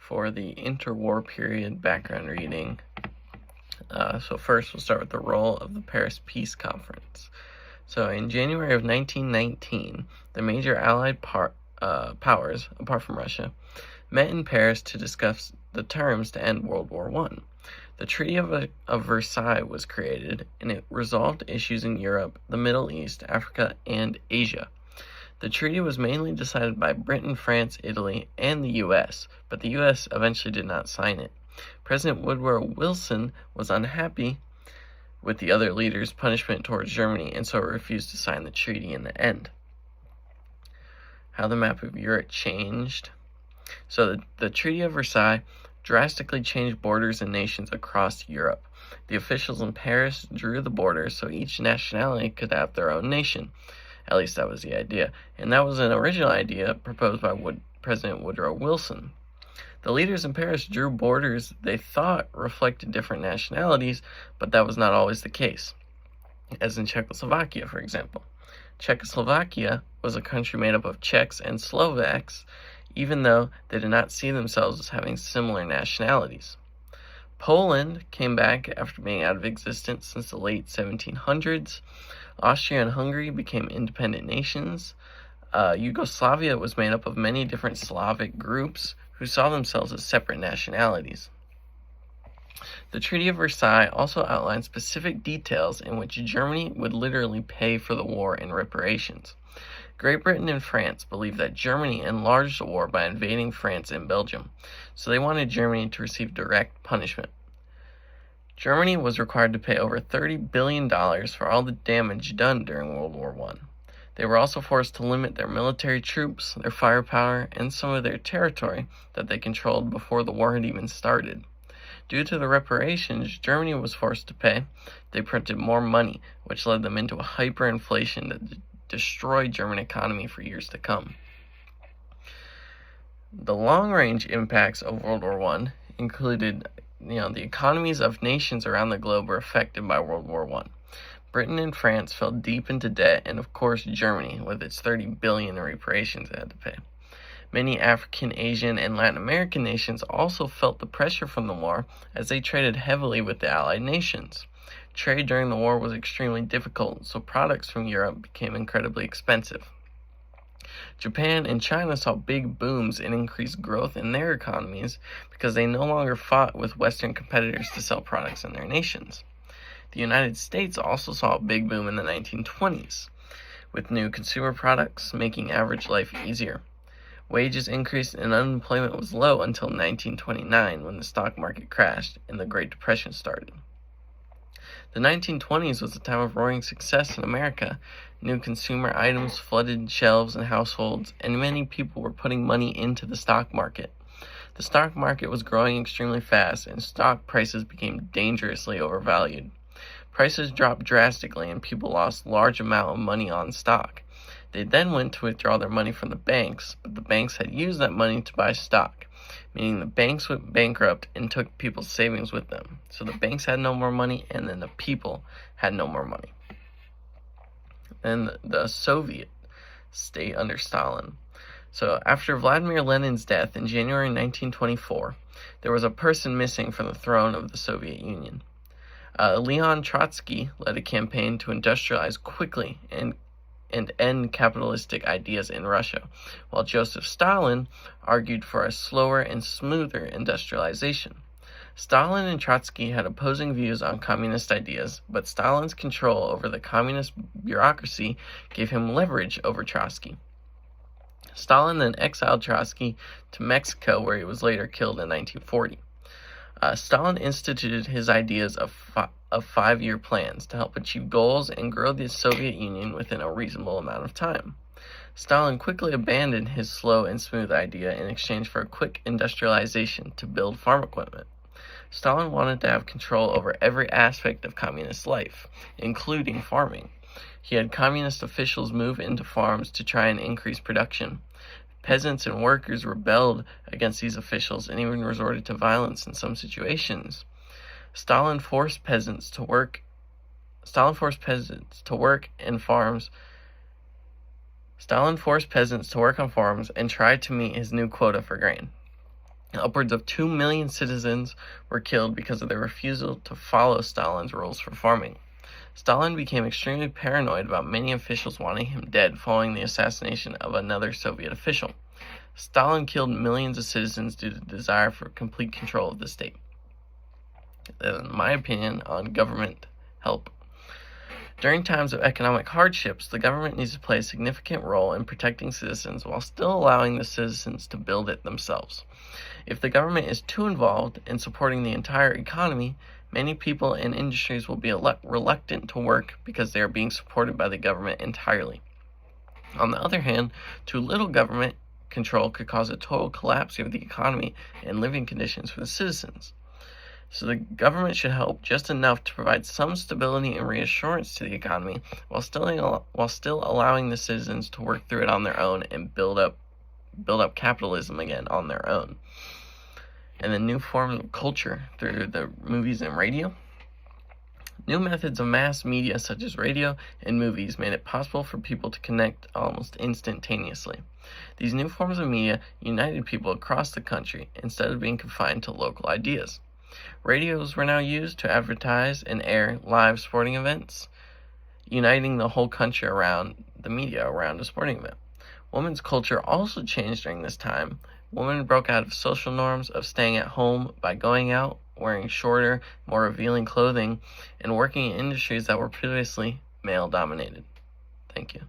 for the interwar period background reading. So first we'll start with the role of the Paris Peace Conference. So in January of 1919, the major Allied powers, apart from Russia, met in Paris to discuss the terms to end World War I. The Treaty of Versailles was created, and it resolved issues in Europe, the Middle East, Africa, and Asia. The treaty was mainly decided by Britain, France, Italy, and the U.S., but the U.S. eventually did not sign it. President Woodrow Wilson was unhappy with the other leaders' punishment towards Germany, and so refused to sign the treaty in the end. How the map of Europe changed. So the Treaty of Versailles drastically changed borders and nations across Europe. The officials in Paris drew the borders so each nationality could have their own nation. At least that was the idea. And that was an original idea proposed by President Woodrow Wilson. The leaders in Paris drew borders they thought reflected different nationalities, but that was not always the case, as in Czechoslovakia, for example. Czechoslovakia was a country made up of Czechs and Slovaks, even though they did not see themselves as having similar nationalities. Poland came back after being out of existence since the late 1700s. Austria and Hungary became independent nations. Yugoslavia was made up of many different Slavic groups who saw themselves as separate nationalities. The Treaty of Versailles also outlined specific details in which Germany would literally pay for the war in reparations. Great Britain and France believed that Germany enlarged the war by invading France and Belgium, so they wanted Germany to receive direct punishment. Germany was required to pay over $30 billion for all the damage done during World War I. They were also forced to limit their military troops, their firepower, and some of their territory that they controlled before the war had even started. Due to the reparations Germany was forced to pay, they printed more money, which led them into a hyperinflation that destroyed German economy for years to come. The long-range impacts of World War I included, the economies of nations around the globe were affected by World War I. Britain and France fell deep into debt, and of course Germany, with its $30 billion in reparations it had to pay. Many African, Asian, and Latin American nations also felt the pressure from the war as they traded heavily with the Allied nations. Trade during the war was extremely difficult, so products from Europe became incredibly expensive. Japan and China saw big booms and increased growth in their economies because they no longer fought with Western competitors to sell products in their nations. The United States also saw a big boom in the 1920s, with new consumer products making average life easier. Wages increased and unemployment was low until 1929 when the stock market crashed and the Great Depression started. The 1920s was a time of roaring success in America. New consumer items flooded shelves and households, and many people were putting money into the stock market. The stock market was growing extremely fast, and stock prices became dangerously overvalued. Prices dropped drastically, and people lost large amount of money on stock. They then went to withdraw their money from the banks, but the banks had used that money to buy stock, meaning the banks went bankrupt and took people's savings with them. So the banks had no more money, and then the people had no more money. Then the Soviet state under Stalin. So after Vladimir Lenin's death in January 1924, there was a person missing from the throne of the Soviet Union. Leon Trotsky led a campaign to industrialize quickly and end capitalistic ideas in Russia, while Joseph Stalin argued for a slower and smoother industrialization. Stalin and Trotsky had opposing views on communist ideas, but Stalin's control over the communist bureaucracy gave him leverage over Trotsky. Stalin then exiled Trotsky to Mexico, where he was later killed in 1940. Stalin instituted his ideas of 5-year plans to help achieve goals and grow the Soviet Union within a reasonable amount of time. Stalin quickly abandoned his slow and smooth idea in exchange for a quick industrialization to build farm equipment. Stalin wanted to have control over every aspect of communist life, including farming. He had communist officials move into farms to try and increase production. Peasants and workers rebelled against these officials and even resorted to violence in some situations. Stalin forced peasants to work on farms and tried to meet his new quota for grain. Upwards of 2 million citizens were killed because of their refusal to follow Stalin's rules for farming. Stalin became extremely paranoid about many officials wanting him dead following the assassination of another Soviet official. Stalin killed millions of citizens due to the desire for complete control of the state. In my opinion on government help. During times of economic hardships, the government needs to play a significant role in protecting citizens while still allowing the citizens to build it themselves. If the government is too involved in supporting the entire economy, many people and industries will be reluctant to work because they are being supported by the government entirely. On the other hand, too little government control could cause a total collapse of the economy and living conditions for the citizens. So the government should help just enough to provide some stability and reassurance to the economy while still allowing the citizens to work through it on their own and build up capitalism again on their own. And then new forms of culture through the movies and radio. New methods of mass media such as radio and movies made it possible for people to connect almost instantaneously. These new forms of media united people across the country instead of being confined to local ideas. Radios were now used to advertise and air live sporting events, uniting the whole country around the media around a sporting event. Women's culture also changed during this time. Women broke out of social norms of staying at home by going out, wearing shorter, more revealing clothing, and working in industries that were previously male-dominated. Thank you.